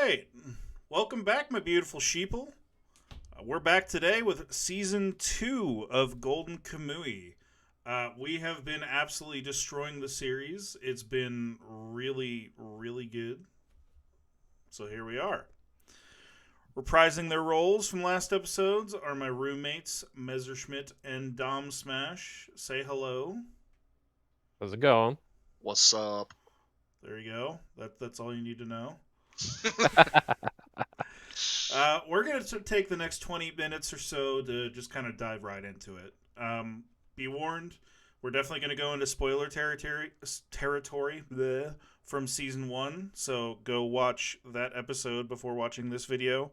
right. Welcome back, my beautiful sheeple. We're back today with Season 2 of Golden Kamuy. We have been absolutely destroying the series. It's been really, really good. So here we are. Reprising their roles from last episodes are my roommates, Mezzerschmidt and Domsmash. Say hello. How's it going? What's up? There you go. That's all you need to know. We're going to take the next 20 minutes or so to just kind of dive right into it. Be warned, we're definitely going to go into spoiler territory from Season 1, so go watch that episode before watching this video.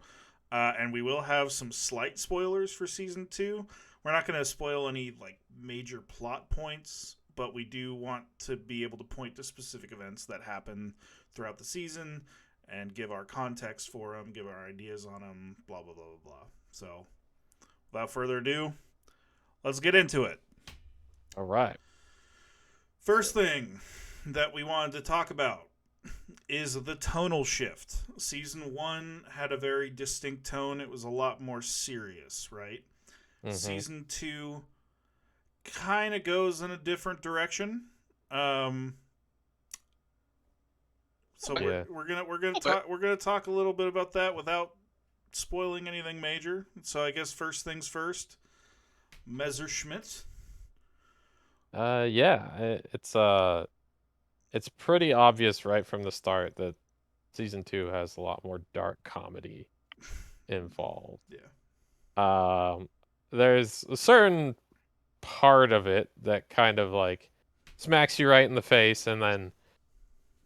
And we will have some slight spoilers for Season 2. We're not going to spoil any major plot points, but we do want to be able to point to specific events that happen throughout the season and give our context for them, give our ideas on them, blah, blah, blah, blah, blah. So, without further ado, let's get into it. All right. First thing that we wanted to talk about is the tonal shift. Season 1 had a very distinct tone. It was a lot more serious, right? Mm-hmm. Season 2 kind of goes in a different direction. So we're gonna talk a little bit about that without spoiling anything major. So I guess first things first, Messerschmitt. It's pretty obvious right from the start that Season 2 has a lot more dark comedy involved. Yeah. There's a certain part of it that kind of smacks you right in the face and then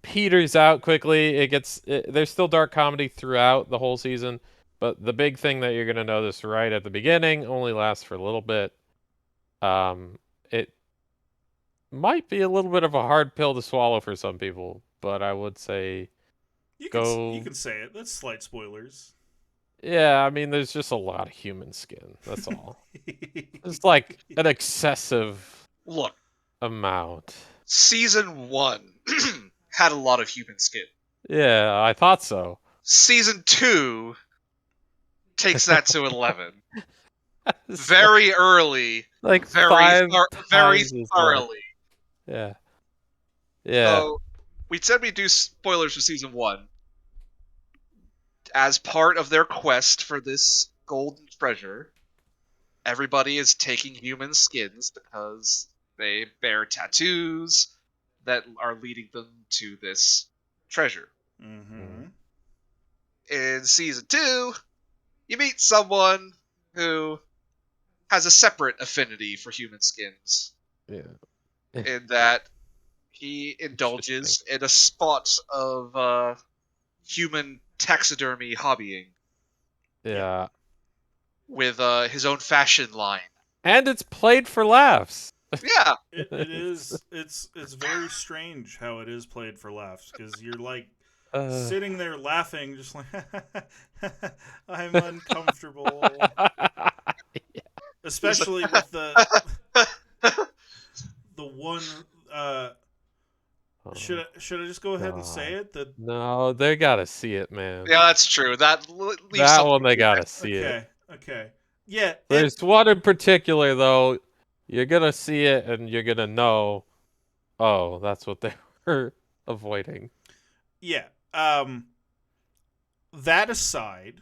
peters out quickly. There's still dark comedy throughout the whole season, but the big thing that you're going to notice right at the beginning only lasts for a little bit. It might be a little bit of a hard pill to swallow for some people, but I would say you can say it. That's slight spoilers. Yeah, I mean, there's just a lot of human skin. That's all. It's like an excessive amount. Season 1 had a lot of human skin. Yeah, I thought so. Season 2 takes that to 11. Very early. Very thoroughly. Yeah. So, we said we'd do spoilers for Season 1. As part of their quest for this golden treasure, everybody is taking human skins because they bear tattoos that are leading them to this treasure. Mm-hmm. In Season 2, you meet someone who has a separate affinity for human skins. Yeah. In that he indulges in a spot of human taxidermy hobbying. Yeah. With his own fashion line. And it's played for laughs. Yeah. It is. It's very strange how it is played for laughs, because you're sitting there laughing, just like, I'm uncomfortable. Yeah. Especially with the one. Should I just go ahead and say it? No, they gotta see it, man. Yeah, that's true. That one they gotta see it. Okay. Yeah. There's one in particular though. You're gonna see it and you're gonna know. Oh, that's what they were avoiding. Yeah. That aside,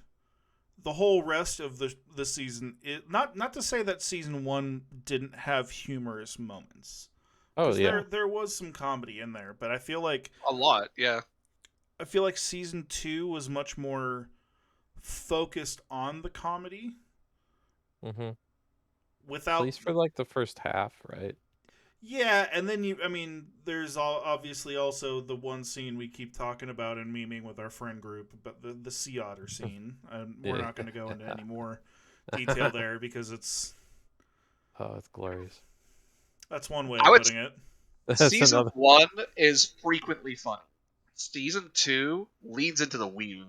the whole rest of the season, not to say that Season 1 didn't have humorous moments. Oh yeah, there was some comedy in there, but I feel like a lot. Yeah, I feel like Season 2 was much more focused on the comedy. Mm-hmm. Without, at least for the first half, right? Yeah, and then there's obviously also the one scene we keep talking about and memeing with our friend group, but the sea otter scene. We're not going to go into any more detail there because it's... Oh, it's glorious. That's one way of putting it. Season 1 is frequently funny. Season 2 leans into the weird.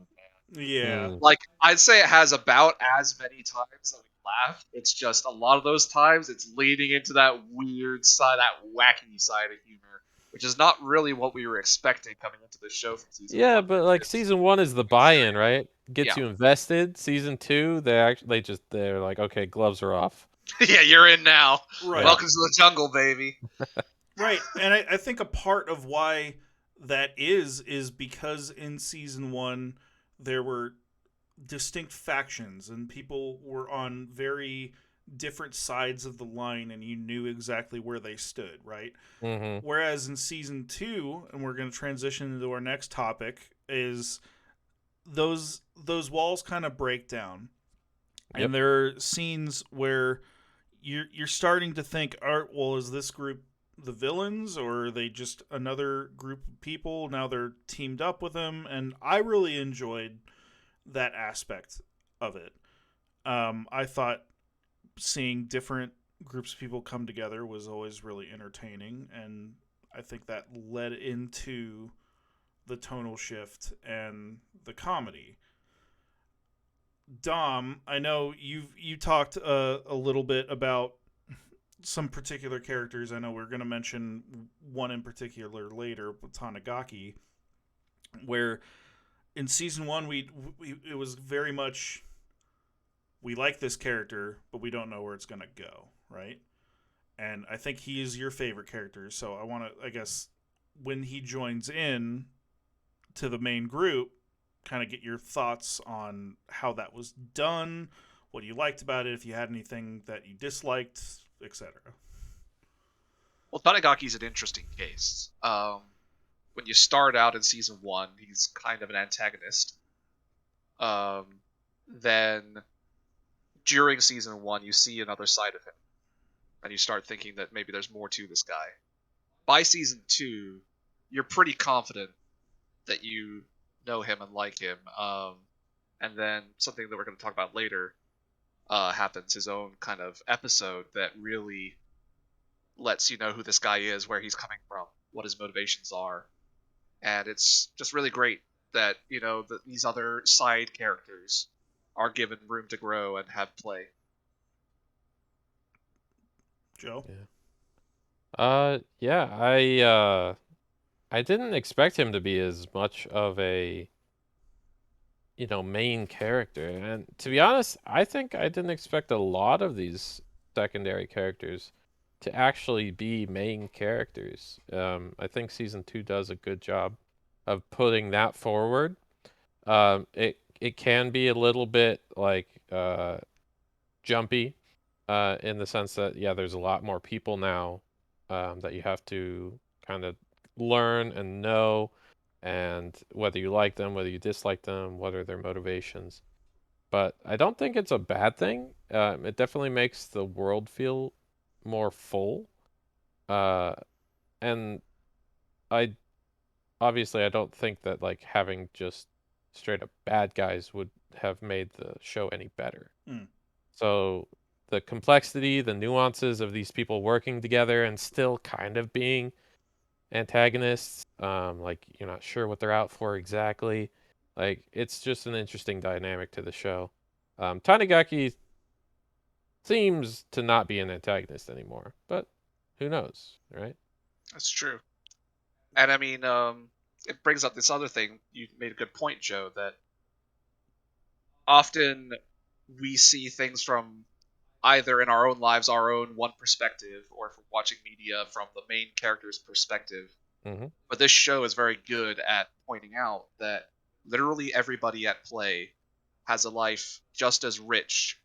Yeah. I'd say it has about as many times that we laugh. It's just a lot of those times it's leading into that weird side, that wacky side of humor, which is not really what we were expecting coming into the show from season Yeah, one. but like It's- season 1 is the buy-in, right? Yeah. Gets you invested. Season 2, they're like, okay, gloves are off. Yeah, you're in now. Right. Welcome to the jungle, baby. Right. And I think a part of why that is because in season one there were distinct factions and people were on very different sides of the line and you knew exactly where they stood, right? Mm-hmm. Whereas in season two, and we're going to transition into our next topic, is those walls kind of break down. Yep. And there are scenes where you're starting to think, well, is this group the villains or are they just another group of people? Now they're teamed up with them, and I really enjoyed that aspect of it. I thought seeing different groups of people come together was always really entertaining, and I think that led into the tonal shift and the comedy. Dom, I know you talked a little bit about some particular characters. I know we're going to mention one in particular later, Tanigaki, where in season one we it was very much we like this character, but we don't know where it's going to go, right? And I think he is your favorite character, so I want to, I guess, when he joins in to the main group, kind of get your thoughts on how that was done, what you liked about it, if you had anything that you disliked, etc. Well, Tanigaki's an interesting case. When you start out in season one, he's kind of an antagonist. Then during season one, you see another side of him, and you start thinking that maybe there's more to this guy. By season two, you're pretty confident that you know him and like him. And then something that we're going to talk about later happens, his own kind of episode that really lets you know who this guy is, where he's coming from, what his motivations are. And it's just really great that, that these other side characters are given room to grow and have play. Joe? Yeah, I didn't expect him to be as much of a main character. And to be honest, I think I didn't expect a lot of these secondary characters to actually be main characters. I think season 2 does a good job of putting that forward. It can be a little bit like jumpy in the sense that there's a lot more people now that you have to kind of learn and know, and whether you like them, whether you dislike them, what are their motivations. But I don't think it's a bad thing. It definitely makes the world feel more full. And I obviously I don't think that like having just straight up bad guys would have made the show any better. So the complexity, the nuances of these people working together and still kind of being antagonists, like you're not sure what they're out for exactly. Like it's just an interesting dynamic to the show. Tanigaki seems to not be an antagonist anymore, but who knows, right? That's true. And I mean, it brings up this other thing. You made a good point, Joe, that often we see things from either in our own lives, our own one perspective, or if we're watching media from the main character's perspective. Mm-hmm. But this show is very good at pointing out that literally everybody at play has a life just as rich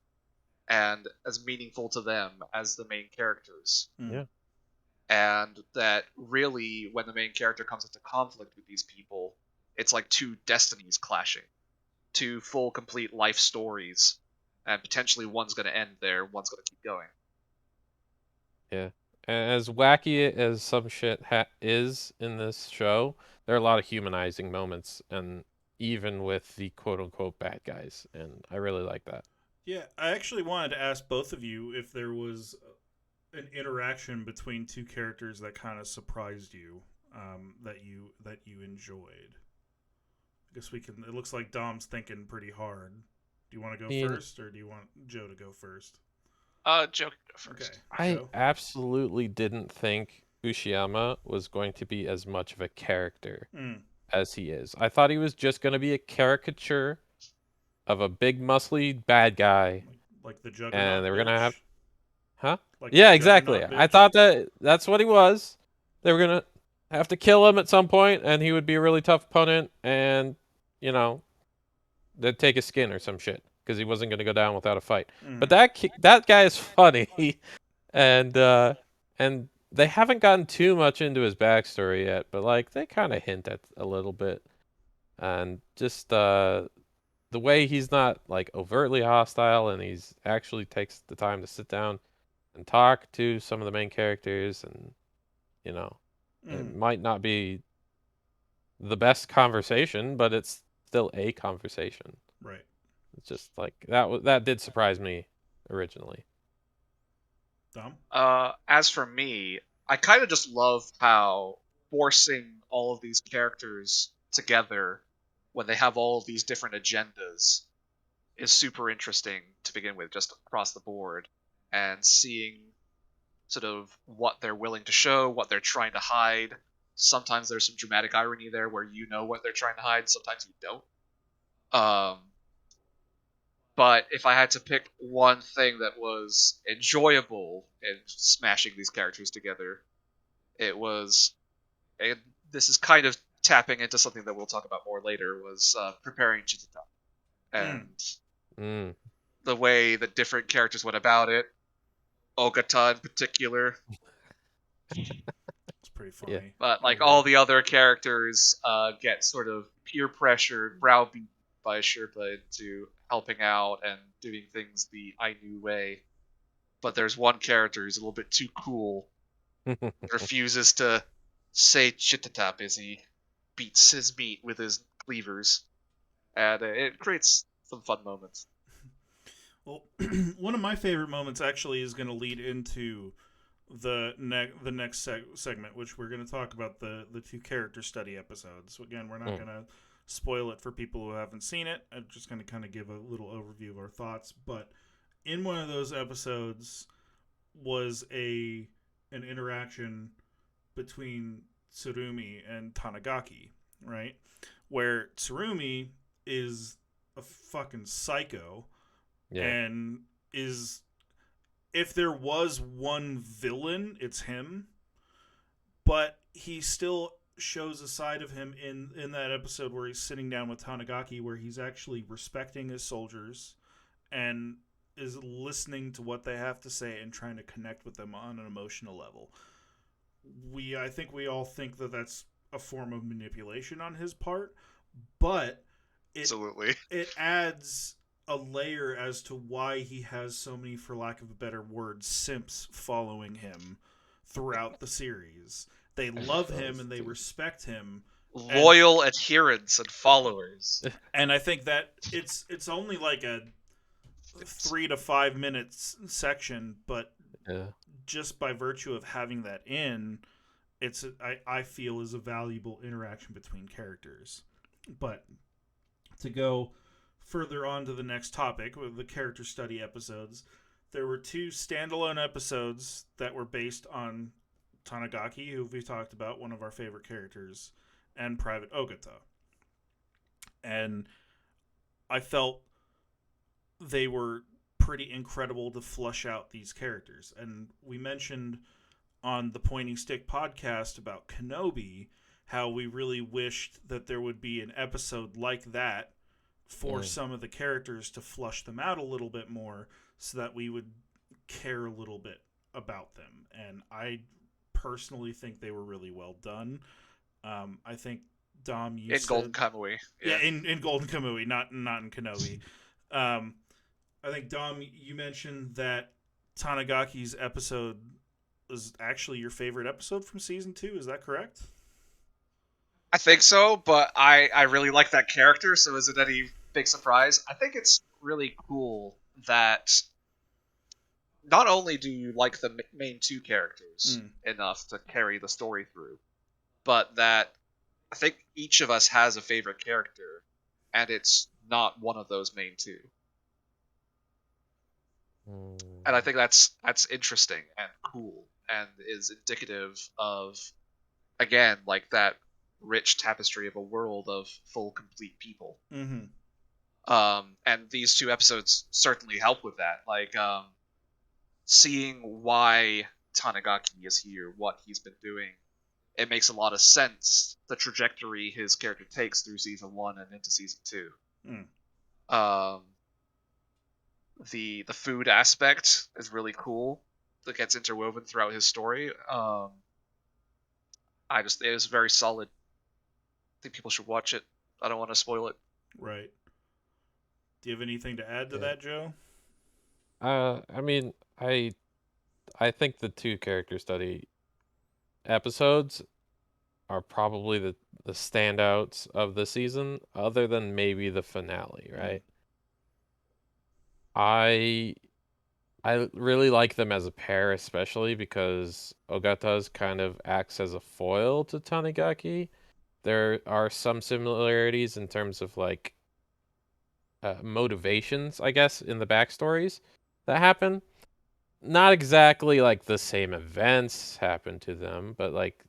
and as meaningful to them as the main characters. Yeah. And that really, when the main character comes into conflict with these people, it's like two destinies clashing, two full, complete life stories, and potentially one's going to end there, one's going to keep going. Yeah. As wacky as some shit is in this show, there are a lot of humanizing moments, and even with the quote-unquote bad guys, and I really like that. Yeah, I actually wanted to ask both of you if there was an interaction between two characters that kind of surprised you, that you enjoyed. I guess we can. It looks like Dom's thinking pretty hard. Do you want to go first, or do you want Joe to go first? Joe can go first. Okay, I Joe? absolutely didn't think Ushiyama was going to be as much of a character Mm. as he is. I thought he was just going to be a caricature of a big, muscly bad guy, Like the and Juggernaut they were going to have, bitch. huh? Like the Yeah, exactly. Juggernaut I bitch. thought that's what he was. They were going to have to kill him at some point, and he would be a really tough opponent, and, you know, they'd take his skin or some shit because he wasn't going to go down without a fight. But Mm. that guy is funny, and and they haven't gotten too much into his backstory yet, but like they kind of hint at a little bit, and just the way he's not like overtly hostile, and he's actually takes the time to sit down and talk to some of the main characters, and you know, it Mm. might not be the best conversation, but it's still a conversation. Right. It's just like that did surprise me originally. Dom? As for me, I kind of just love how forcing all of these characters together when they have all of these different agendas is super interesting to begin with, just across the board, and seeing sort of what they're willing to show, what they're trying to hide. Sometimes there's some dramatic irony there where you know what they're trying to hide, sometimes you don't. Um, but if I had to pick one thing that was enjoyable in smashing these characters together, it was, and this is kind of tapping into something that we'll talk about more later, was preparing Chitata. Mm. And Mm. the way that different characters went about it, Ogata in particular, It's pretty Yeah. funny. but I like agree. all the other characters get sort of peer pressured, browbeaten by Sherpa into helping out and doing things the Ainu way. But there's one character who's a little bit too cool, refuses to say Chittatap as he beats his meat with his cleavers, and it creates some fun moments. Well, one of my favorite moments actually is going to lead into the next segment, which we're going to talk about the two character study episodes. So again, we're not Mm. going to spoil it for people who haven't seen it. I'm just going to kind of give a little overview of our thoughts. But in one of those episodes was an interaction between Tsurumi and Tanagaki, right? Where Tsurumi is a fucking psycho Yeah. and is, if there was one villain, it's him. But he still shows a side of him in that episode where he's sitting down with Tanagaki, where he's actually respecting his soldiers and is listening to what they have to say and trying to connect with them on an emotional level. I think we all think that that's a form of manipulation on his part, but it Absolutely. it adds a layer as to why he has so many, for lack of a better word, simps following him throughout the series. They love him and they respect him, and Loyal adherents and followers. I think that it's only like a 3 to 5 minutes section, but Yeah. just by virtue of having that in, I feel is a valuable interaction between characters. But to go further on to the next topic with the character study episodes, there were two standalone episodes that were based on Tanagaki, who we talked about, one of our favorite characters, and Private Ogata. And I felt they were pretty incredible to flush out these characters. And we mentioned on the Pointing Stick podcast about Kenobi how we really wished that there would be an episode like that for Mm. some of the characters to flush them out a little bit more so that we would care a little bit about them. And I personally think they were really well done. I think Dom, you In Golden said, Kamuy. yeah, Yeah. in Golden Kamuy, not in Kenobi. Um, I think Dom, you mentioned that Tanagaki's episode was actually your favorite episode from season 2. Is that correct? I think so, but I really like that character, so is it any big surprise? I think it's really cool that not only do you like the main two characters Mm. enough to carry the story through, but that I think each of us has a favorite character, and it's not one of those main two. And I Mm. think that's interesting and cool. and is indicative of, again, like that rich tapestry of a world of full, complete people. Mm-hmm. And these 2 episodes certainly help with that. Like, seeing why Tanigaki is here, what he's been doing, it makes a lot of sense. The trajectory his character takes through season 1 and into season 2. Mm. Um, the food aspect is really cool. That gets interwoven throughout his story. It was very solid. I think people should watch it. I don't want to spoil it. Right. Do you have anything to add to Yeah. that, Joe? I mean, I think the 2 character study episodes are probably the standouts of the season, other than maybe the finale, right? I I really like them as a pair, especially because Ogata's kind of acts as a foil to Tanigaki. There are some similarities in terms of like motivations, I guess, in the backstories that happen. Not exactly like the same events happen to them, but like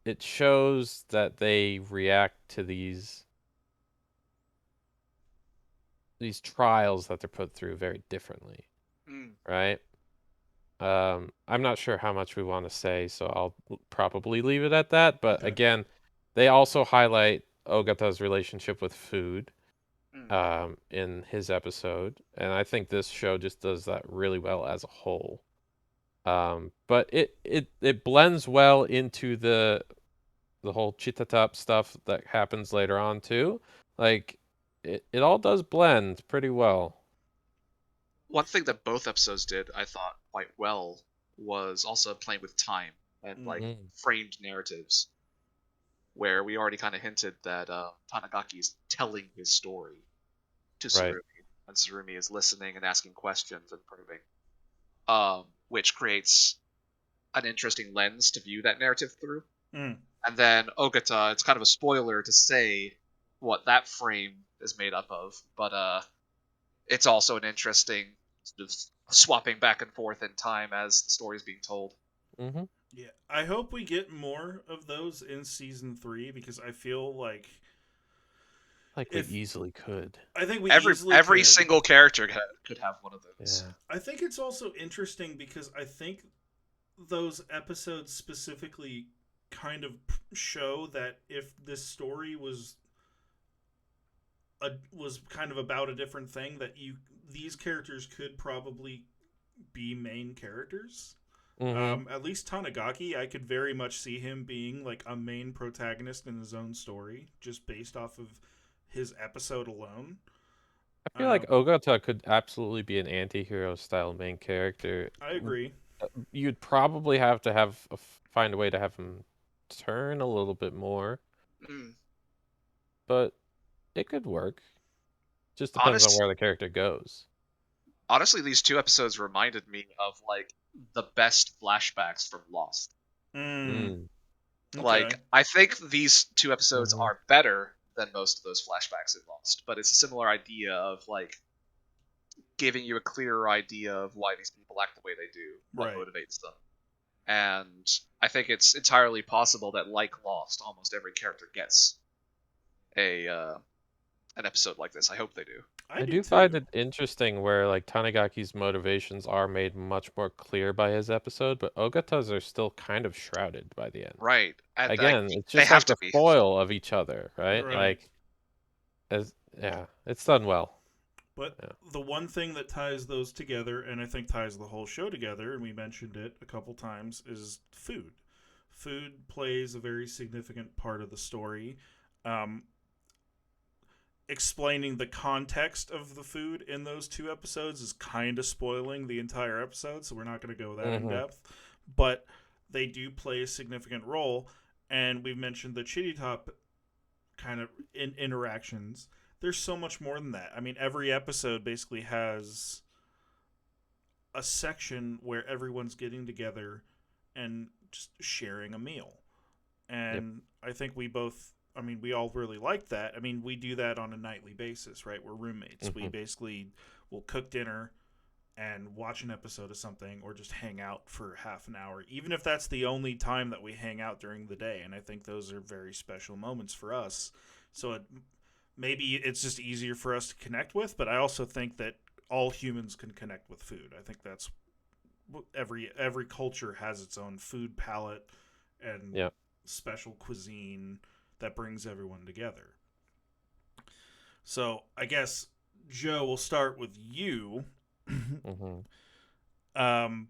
it shows that they react to these trials that they're put through very differently, Mm, right? I'm not sure how much we want to say, so I'll probably leave it at that. But Okay. again, they also highlight Ogata's relationship with food mm. in his episode, and I think this show just does that really well as a whole. But it blends well into the whole Chitatap stuff that happens later on too. Like it all does blend pretty well. One thing that both episodes did, I thought, quite well was also playing with time and Mm. like Mm, framed narratives, where we already kind of hinted that Tanagaki is telling his story to right. Tsurumi, and Tsurumi is listening and asking questions and probing, which creates an interesting lens to view that narrative through. Mm. And then Ogata, it's kind of a spoiler to say what that frame is made up of, but it's also an interesting sort of swapping back and forth in time as the story is being told. Mm-hmm. Yeah. I hope we get more of those in season 3 because I feel like Like we if easily could. I think we Every easily every could. single character could have one of those. Yeah. I think it's also interesting because I think those episodes specifically kind of show that if this story was kind of about a different thing, that these characters could probably be main characters. Mm-hmm. At least Tanagaki, I could very much see him being like a main protagonist in his own story, just based off of his episode alone. I feel Uh, like Ogata could absolutely be an anti-hero style main character. I agree. You'd probably have to find a way to have him turn a little bit more, Mm. but it could work. Just depends on Honest, where the character goes. honestly, these 2 episodes reminded me of like the best flashbacks from Lost. Mm, Mm. okay. Like, I think these 2 episodes Mm-hmm. are better than most of those flashbacks in Lost, but it's a similar idea of like giving you a clearer idea of why these people act the way they do, what Right. motivates them. And I think it's entirely possible that, like Lost, almost every character gets a an episode like this. I hope they do. I I do do find too. it interesting where like Tanagaki's motivations are made much more clear by his episode, but Ogata's are still kind of shrouded by the end. Right, and like Again, it's they just have like to the be. foil of each other, right? Right. Like as yeah, it's done well. But Yeah. the one thing that ties those together, and I think ties the whole show together, and we mentioned it a couple times, is food. Food plays a very significant part of the story. Um, Explaining the context of the food in those 2 episodes is kind of spoiling the entire episode, so we're not going to go that in Mm-hmm. depth. But they do play a significant role, and we've mentioned the Chitty Top kind of interactions. There's so much more than that. I mean, every episode basically has a section where everyone's getting together and just sharing a meal. Yep. And I think we all really like that. I mean, we do that on a nightly basis, right? We're roommates. We Mm-hmm. basically will cook dinner and watch an episode of something or just hang out for half an hour, even if that's the only time that we hang out during the day. And I think those are very special moments for us. So maybe it's just easier for us to connect with, but I also think that all humans can connect with food. I think that's every culture has its own food palette and Yeah. special cuisine that brings everyone together. So I guess Joe, we'll start with you. Mm-hmm. Um,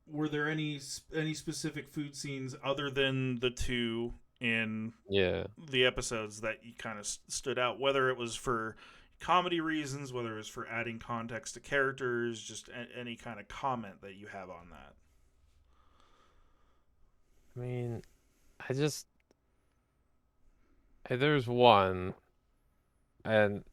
were there any specific food scenes other than the two in Yeah. the episodes that you kind of stood out? Whether it was for comedy reasons, whether it was for adding context to characters, just any kind of comment that you have on that. I mean, there's one, and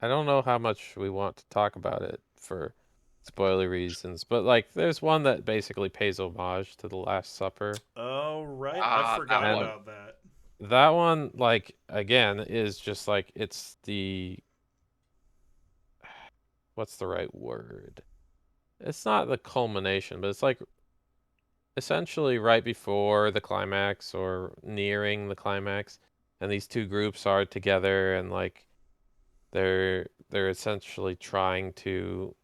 I don't know how much we want to talk about it for spoiler reasons, but like there's one that basically pays homage to The Last Supper. Oh, right. I Ah, that forgot And one. about that. that one, like, again, is just like it's the what's the right word? It's not the culmination, but it's like essentially right before the climax or nearing the climax, and these two groups are together and like they're essentially trying to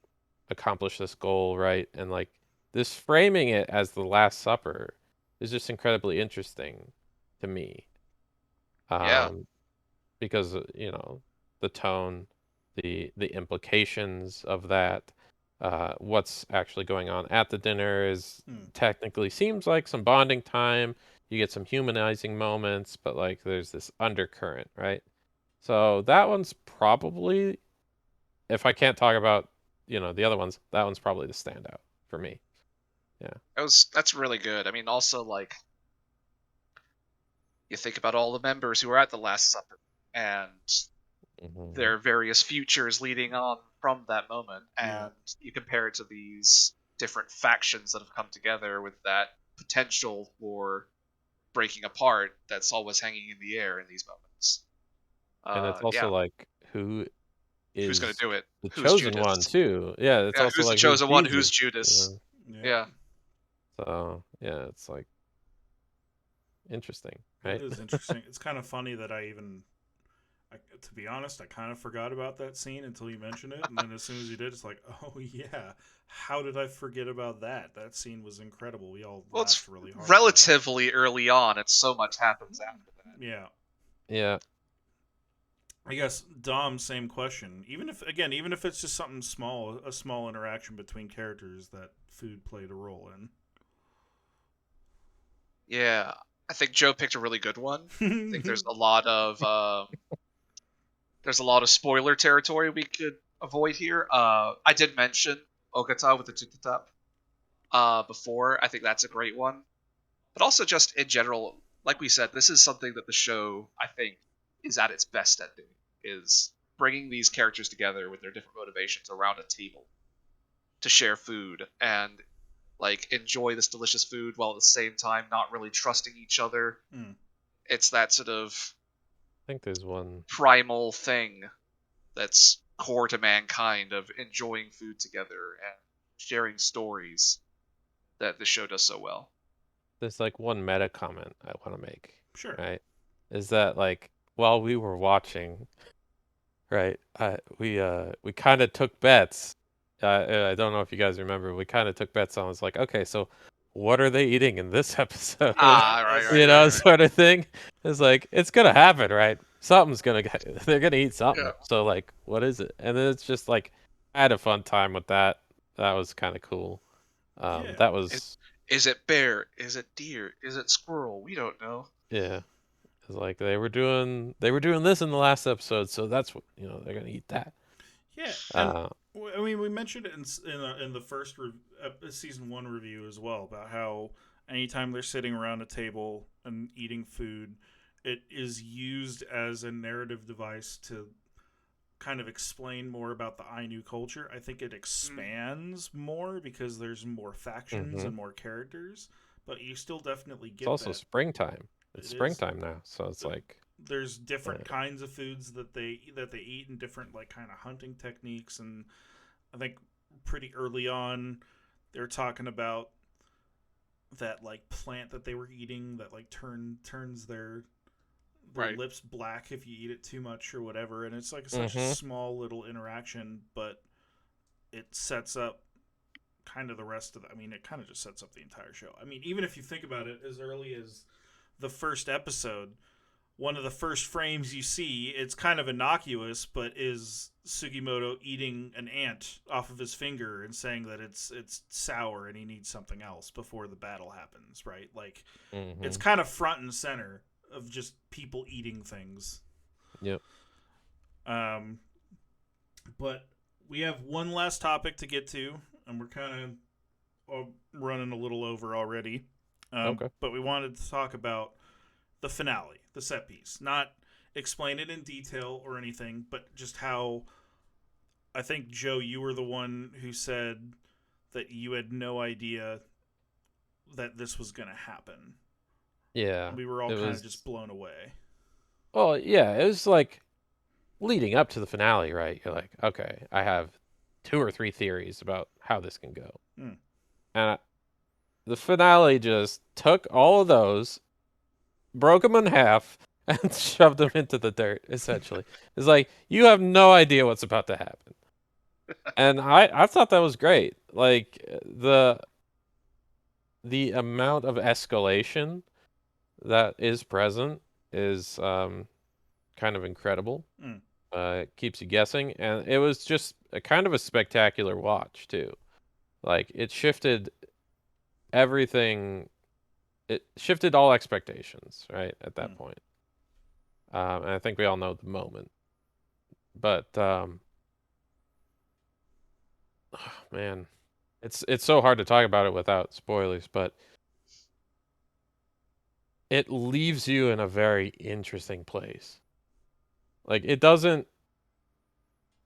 accomplish this goal, right? And like this framing it as the Last Supper is just incredibly interesting to me. Yeah. Um, because the tone, the implications of that, what's actually going on at the dinner is Hmm. technically seems like some bonding time. You get some humanizing moments, but like there's this undercurrent, right? So that one's probably, if I can't talk about, the other ones, that one's probably the standout for me. Yeah. That's really good. I mean, also like you think about all the members who were at the Last Supper and Hmm. their various futures leading on from that moment, Yeah. and you compare it to these different factions that have come together with that potential for breaking apart that's always hanging in the air in these moments. And it's also Yeah, like who who's gonna is do it? the Who's chosen one Judas? too. Yeah, it's Yeah, also who's the like who's chosen one? Who's Jesus. Judas? Yeah. Yeah, So yeah, it's like interesting, It right? is interesting. It's kind of funny that to be honest, I kind of forgot about that scene until you mentioned it, and then as soon as you did, it's like, oh yeah, how did I forget about that? That scene was incredible. We all well, it's laughed really hard at it. relatively early on, and so much happens after that. Yeah, Yeah. I guess Dom, same question. Even if it's just something small, a small interaction between characters that food played a role Yeah, I think Joe picked a really good one. I think in. there's a lot of spoiler territory we could avoid here. I did mention Ogata with the Tutatap before. I think that's a great one. But also just in general, like we said, this is something that the show, I think, is at its best at doing, is bringing these characters together with their different motivations around a table to share food and like enjoy this delicious food while at the same time not really trusting each other. Mm. It's that sort of I think there's one. primal thing that's core to mankind of enjoying food together and sharing stories that the show does so well. There's like one meta comment I want to make, Sure. right? Is that like while we were watching, right? We kind of took bets. I don't know if you guys remember. We kind of took bets on. It's like, okay, so what are they eating in this episode? Yeah, Right, as right, right, right. Sort of thing. It's like it's gonna happen, right? Something's gonna they're gonna eat Yeah. something. So like, what is it? And then it's just like I had a fun time with that. That was kind of cool. yeah. That Is, was is it bear? Is it deer? Is it squirrel? We don't know. yeah. It's like they were doing this in the last episode, so that's what they're gonna eat that. Yeah, and Uh, I mean, we mentioned it in the first season one review as well about how anytime they're sitting around a table and eating food, it is used as a narrative device to kind of explain more about the Ainu culture. I think it Mm, expands more because there's more factions hmm and more characters, but you still definitely It's get also that springtime. It's it is springtime now, so it's the like there's different kinds of foods that they eat and different like kind of hunting techniques, and I think pretty early on they're talking about that like plant that they were eating that like turns their Right. lips black if you eat it too much or whatever, and it's like such a small little interaction, but it sets up kind of the rest of the, I mean, it kind of just sets up the entire show. I mean, even if you think about it, as early as the first episode, one of the first frames you see, it's kind of innocuous, but is Sugimoto eating an ant off of his finger and saying that it's sour and he needs something else before the battle happens, right? Like, it's kind of front and center of just people eating things. Yep. But we have one last topic to get to, and we're kind of running a little over already. Okay. But we wanted to talk about the finale, the set piece. Not explain it in detail or anything, but just how, I think, Joe, you were the one who said that you had no idea that this was going to happen. Yeah. We were all kind of just blown away. Well, yeah, it was like leading up to the finale, right? You're like, okay, I have 2 or 3 theories about how this can go. And the finale just took all of those, broke them in half, and shoved them into the dirt, essentially. It's like, you have no idea what's about to happen. And I thought that was great. Like, the amount of escalation that is present is kind of incredible. It keeps you guessing, and it was just a kind of a spectacular watch too. Like, it shifted everything. It shifted all expectations, right, at that point. And I think we all know the moment. But oh, man, it's so hard to talk about it without spoilers, but it leaves you in a very interesting place. Like, it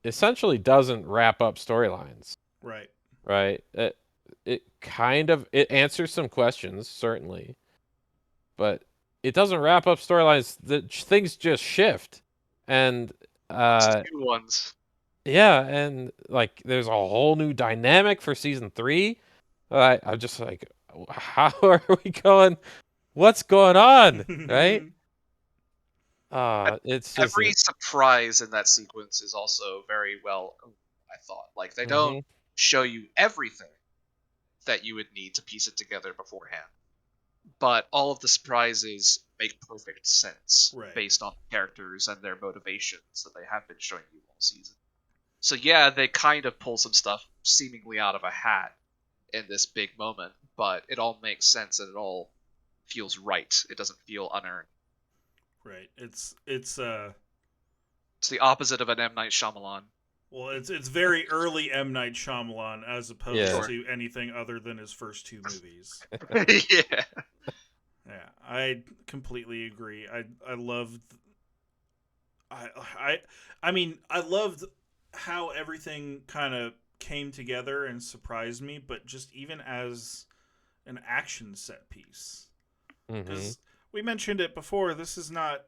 essentially doesn't wrap up storylines. Right. Right? It kind of, it answers some questions, certainly, but it doesn't wrap up storylines. Things just shift. And New ones. yeah, and like there's a whole new dynamic for season 3. I'm just like, how are we going? What's going on? Right? It's just Every surprise in that sequence is also very well, I thought. Like, they don't show you everything that you would need to piece it together beforehand, but all of the surprises make perfect sense based on the characters and their motivations that they have been showing you all season. So yeah, they kind of pull some stuff seemingly out of a hat in this big moment, but it all makes sense and it all feels right. It doesn't feel unearned. Right. It's the opposite of an M. Night Shyamalan. Well, it's very early M. Night Shyamalan as opposed to anything other than his first 2 movies. Yeah. Yeah, I completely agree. I loved I mean, I loved how everything kind of came together and surprised me, but just even as an action set piece. Because we mentioned it before, this is not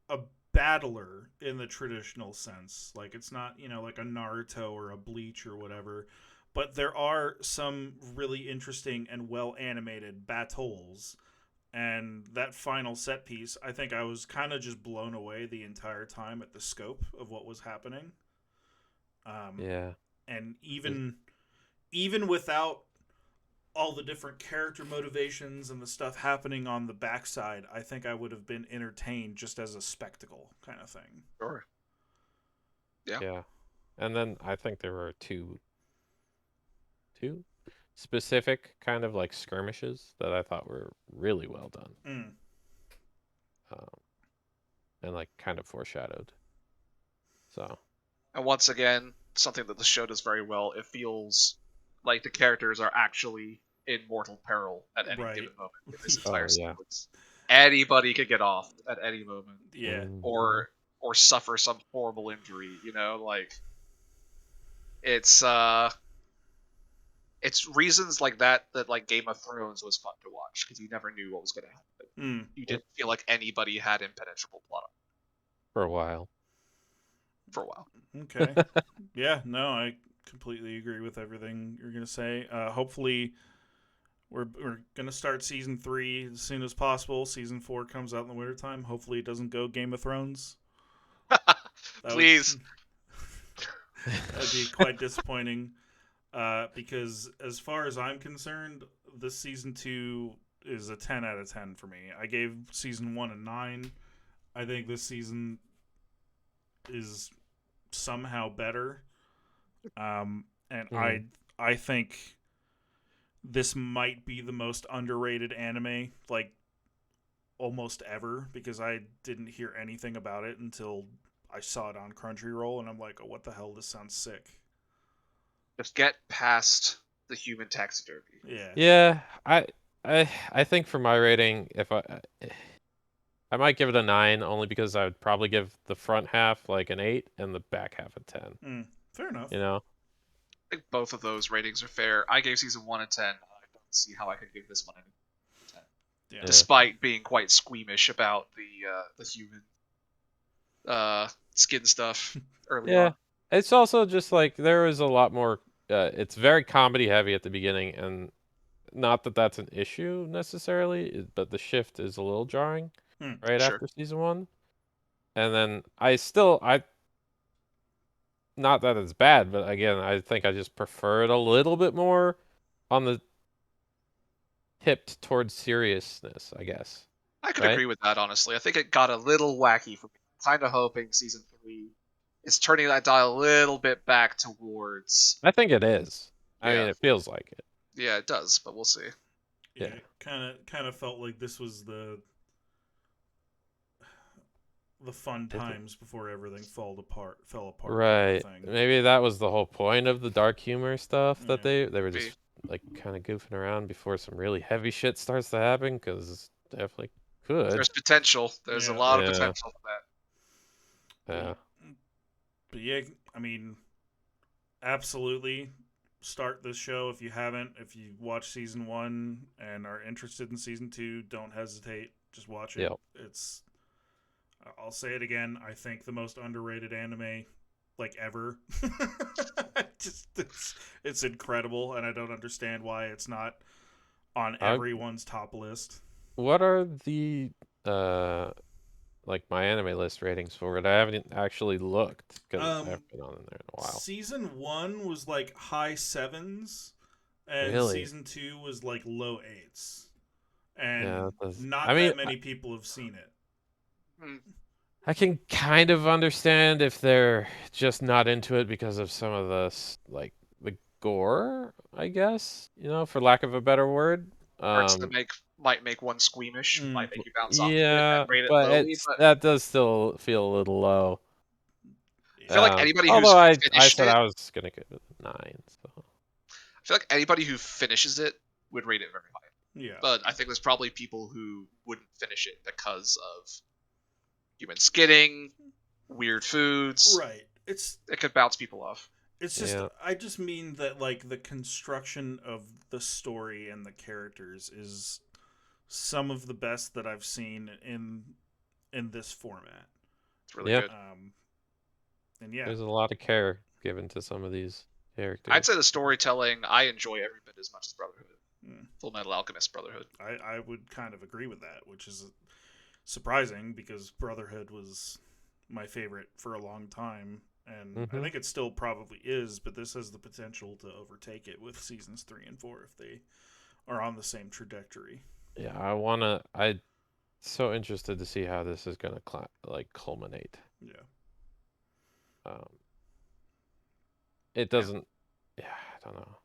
a battler in the traditional sense. Like, it's not, like a Naruto or a Bleach or whatever. But there are some really interesting and well animated battles. And that final set piece, I think I was kind of just blown away the entire time at the scope of what was happening. And even without all the different character motivations and the stuff happening on the backside, I think I would have been entertained just as a spectacle kind of thing. Sure. Yeah. Yeah. And then I think there were two specific kind of like skirmishes that I thought were really well done. And like kind of foreshadowed. So. And once again, something that the show does very well, it feels like the characters are actually in mortal peril at any given moment in this entire sequence. Anybody could get off at any moment. Yeah. Or suffer some horrible injury, like it's reasons like that like Game of Thrones was fun to watch because you never knew what was going to happen. You didn't feel like anybody had impenetrable plot. for a while. For a while. Okay. Yeah, no, I completely agree with everything you're gonna say. Hopefully, we're gonna start season 3 as soon as possible. Season 4 comes out in the wintertime. Hopefully, it doesn't go Game of Thrones. That would Please. that'd be quite disappointing. Because as far as I'm concerned, this season 2 is a 10 out of 10 for me. I gave season 1 a 9. I think this season is somehow better. And I think this might be the most underrated anime, like, almost ever, because I didn't hear anything about it until I saw it on Crunchyroll, and I'm like, oh, what the hell? This sounds sick. Just get past the human taxidermy. Yeah. Yeah, I think for my rating, if I might give it a 9, only because I would probably give the front half like an 8 and the back half a 10. Fair enough. You know? I think both of those ratings are fair. I gave season 1 a 10. I don't see how I could give this one a 10. Yeah. Despite being quite squeamish about the human skin stuff early Yeah. on. It's also just like there was a lot more. It's very comedy heavy at the beginning, and not that that's an issue necessarily, but the shift is a little jarring right Sure. after season 1. And then I not that it's bad, but again, I think I just prefer it a little bit more on the tipped towards seriousness, I guess. I could Right? agree with that, honestly. I think it got a little wacky for me. Kind of hoping season 3 is turning that dial a little bit back towards. I think it is. I mean, Yeah. it feels like it. Yeah, it does, but we'll see. Yeah. Yeah. Kind of felt like this was the fun times before everything fell apart. Right. Kind of thing. Maybe that was the whole point of the dark humor stuff, that Yeah. they were Maybe. just like kind of goofing around before some really heavy shit starts to happen, because definitely could. There's potential. There's a Yeah. lot of Yeah. potential for that. Yeah. But yeah, I mean, absolutely start this show if you haven't. If you watch season 1 and are interested in season 2, don't hesitate. Just watch it. Yep. It's, I'll say it again, I think the most underrated anime like ever. Just it's incredible, and I don't understand why it's not on everyone's top list. What are the like my anime list ratings for it? I haven't actually looked because I haven't been on in there in a while. Season 1 was like high 7s, and Really? season 2 was like low 8s. And Yeah, not I mean, that many people have seen it. I can kind of understand if they're just not into it because of some of the like the gore, I guess, for lack of a better word. Parts that might make one squeamish, might make you bounce off of it Yeah, and rate it but lowly. But that does still feel a little low. I feel like anybody who's Although I finished said it, I was gonna give it a 9. So I feel like anybody who finishes it would rate it very high. Yeah. But I think there's probably people who wouldn't finish it because of human skidding, weird foods. Right. It could bounce people off. It's just Yeah. I just mean that like the construction of the story and the characters is some of the best that I've seen in this format. It's really Yeah. good. And yeah. There's a lot of care given to some of these characters. I'd say the storytelling I enjoy every bit as much as Brotherhood. Full Metal Alchemist Brotherhood. I would kind of agree with that, which is surprising because Brotherhood was my favorite for a long time, and I think it still probably is, but this has the potential to overtake it with seasons 3 and 4 if they are on the same trajectory. Yeah, I'm so interested to see how this is gonna culminate. Yeah. It doesn't. Yeah, I don't know.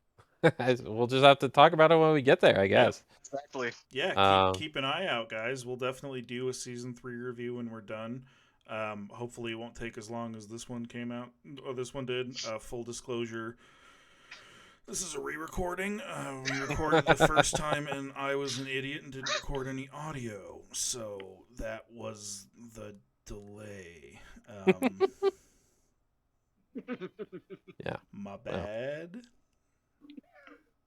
We'll just have to talk about it when we get there, I guess. Exactly. Yeah, keep an eye out, guys. We'll definitely do a season 3 review when we're done. Hopefully, it won't take as long as this one came out, or this one did. Full disclosure, this is a re-recording. We recorded the first time, and I was an idiot and didn't record any audio, so that was the delay. Yeah. My bad.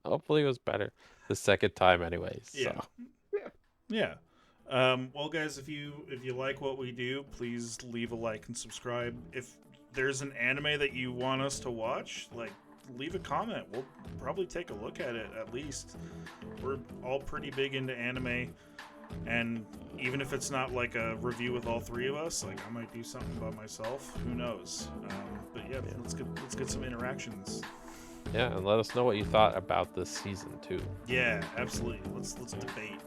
Hopefully, it was better the second time, anyways. Yeah. So. Yeah. Well, guys, if you like what we do, please leave a like and subscribe. If there's an anime that you want us to watch, like, leave a comment. We'll probably take a look at it at least. We're all pretty big into anime, and even if it's not like a review with all three of us, like I might do something by myself. Who knows? But yeah, let's get some interactions. Yeah, and let us know what you thought about this season too. Yeah, absolutely. Let's debate.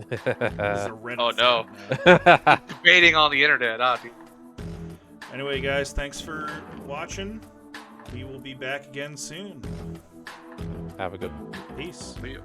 Yeah. This is a Reddit Oh, no. thread now. Debating on the internet, dude. Anyway, guys, thanks for watching. We will be back again soon. Have a good one. Peace. See ya.